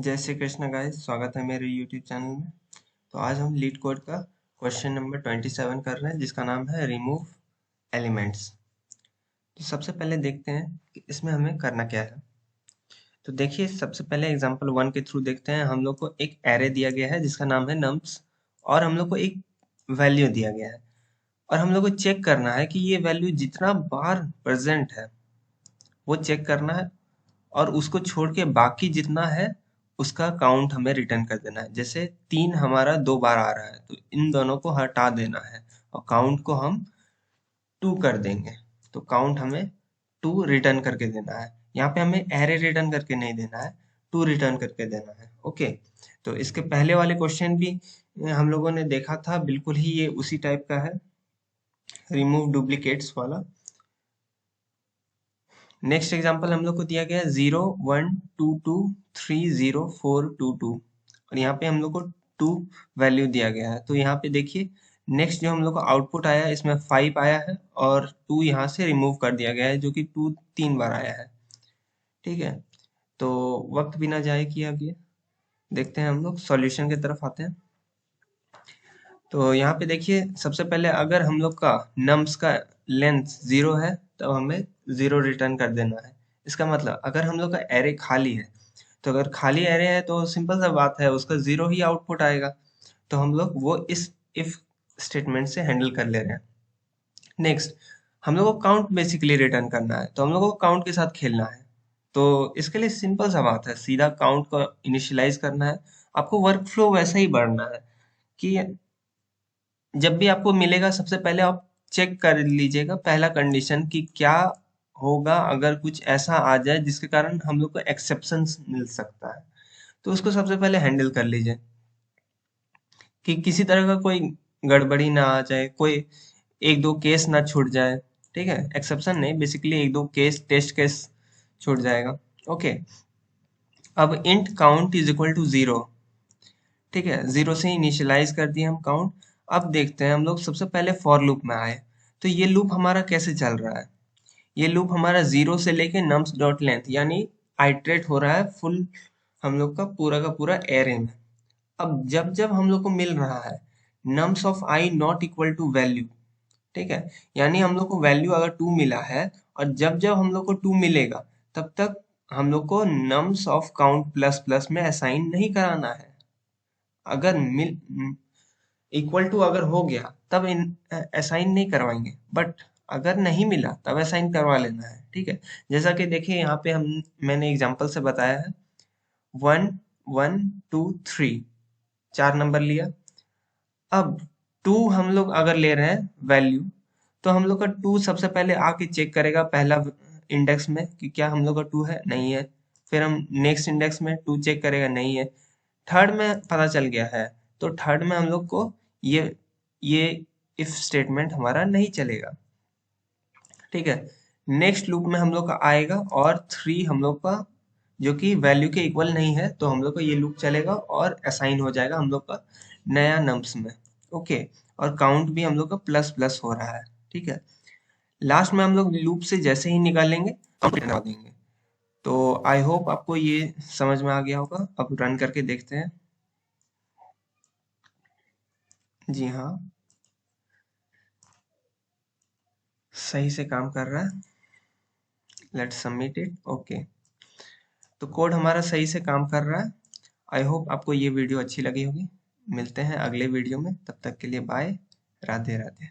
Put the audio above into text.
जय श्री कृष्ण गाइस, स्वागत है मेरे YouTube चैनल में। तो आज हम लीड कोड का क्वेश्चन नंबर 27 कर रहे हैं, जिसका नाम है रिमूव एलिमेंट्स। तो सबसे पहले देखते हैं कि इसमें हमें करना क्या है। तो देखिए, सबसे पहले एग्जांपल 1 के थ्रू देखते हैं। हम लोग को एक एरे दिया गया है जिसका नाम है नम्स, और हम लोग को एक वैल्यू दिया गया है, और हम लोग को चेक करना है कि ये वैल्यू जितना बार प्रेजेंट है वो चेक करना है, और उसको छोड़ के बाकी जितना है उसका काउंट हमें रिटर्न कर देना है। जैसे 3 हमारा 2 बार आ रहा है तो इन दोनों को हटा देना है और काउंट को हम 2 कर देंगे। तो काउंट हमें 2 रिटर्न करके देना है। यहाँ पे हमें एरे रिटर्न करके नहीं देना है, 2 रिटर्न करके देना है। ओके, तो इसके पहले वाले क्वेश्चन भी हम लोगों ने देखा था, बिल्कुल ही ये उसी टाइप का है, रिमूव डुप्लीकेट्स वाला। नेक्स्ट एग्जांपल हम लोग को दिया गया है 0 1 2 2 3 0 4 2 2, और यहाँ पे हम लोग को 2 वैल्यू दिया गया है। तो यहाँ पे देखिए, नेक्स्ट जो हम लोग को आउटपुट आया है इसमें 5 आया है, और 2 यहाँ से रिमूव कर दिया गया है, जो कि 2 3 बार आया है। ठीक है, तो वक्त बिना जाए किए अब ये देखते हैं, हम लोग सॉल्यूशन की तरफ आते हैं। तो यहाँ पे देखिए, सबसे पहले अगर हम लोग का नम्स का लेंथ 0 है तो हमें 0 रिटर्न कर देना है। इसका मतलब अगर हम लोग का एरे खाली है, तो अगर खाली एरे है तो सिंपल सा बात है, उसका 0 ही आउटपुट आएगा। तो हम लोग वो इस इफ स्टेटमेंट से हैंडल कर ले रहे हैं। नेक्स्ट, हम लोग को काउंट बेसिकली रिटर्न करना है, तो हम लोग को काउंट के साथ खेलना है। तो इसके लिए सिंपल सा बात है, सीधा काउंट को इनिशियलाइज करना है। आपको वर्क फ्लो वैसा ही बढ़ना है कि जब भी आपको मिलेगा सबसे पहले आप चेक कर लीजिएगा पहला कंडीशन कि क्या होगा अगर कुछ ऐसा आ जाए जिसके कारण हम लोग को एक्सेप्शन मिल सकता है। तो उसको सबसे पहले हैंडल कर लीजिए कि किसी तरह का कोई गड़बड़ी ना आ जाए, कोई एक दो केस ना छूट जाए। ठीक है, एक्सेप्शन नहीं, बेसिकली एक दो केस, टेस्ट केस छूट जाएगा। ओके, अब int count is equal to 0। ठीक है, 0 से इनिशियलाइज कर दिए हम काउंट। अब देखते हैं, हम लोग सबसे पहले फॉर लूप में आए। तो ये लूप हमारा कैसे चल रहा है? ये लूप हमारा 0 से लेके नम्स डॉट लेंथ यानी आइट्रेट हो रहा है फुल हम लोग का पूरा एरे में। अब जब जब हम लोग को मिल रहा है nums of i not equal to value, ठीक है, यानी हम लोग को वैल्यू अगर 2 मिला है, और जब जब हम लोग को 2 मिलेगा तब तक हम लोग को nums of count plus plus में असाइन नहीं कराना है। अगर मिल इक्वल टू अगर हो गया तब असाइन नहीं करवाएंगे, बट अगर नहीं मिला तब असाइन करवा लेना है। ठीक है, जैसा कि देखिए यहाँ पे मैंने एग्जांपल से बताया है 1 1 2 3, 4 नंबर लिया। अब 2 हम लोग अगर ले रहे हैं वैल्यू, तो हम लोग का 2 सबसे पहले आके चेक करेगा पहला इंडेक्स में कि क्या हम लोग का 2 है, नहीं है। फिर हम नेक्स्ट इंडेक्स में 2 चेक करेगा, नहीं है। थर्ड में पता चल गया है, तो थर्ड में हम लोग को ये ये इफ स्टेटमेंट हमारा नहीं चलेगा। ठीक है, नेक्स्ट लूप में हम लोग का आएगा और 3 हम लोग का जो कि वैल्यू के इक्वल नहीं है, तो हम लोग का ये लूप चलेगा और असाइन हो जाएगा हम लोग का नया नम्स में। ओके, और काउंट भी हम लोग का प्लस प्लस हो रहा है। ठीक है, लास्ट में हम लोग लूप से जैसे ही निकालेंगे काउंट लगा देंगे। तो आई होप आपको ये समझ में आ गया होगा। अब रन करके देखते हैं। जी हाँ, सही से काम कर रहा है। Let's submit it. ओके, तो कोड हमारा सही से काम कर रहा है। आई होप आपको ये वीडियो अच्छी लगी होगी। मिलते हैं अगले वीडियो में, तब तक के लिए बाय, राधे राधे।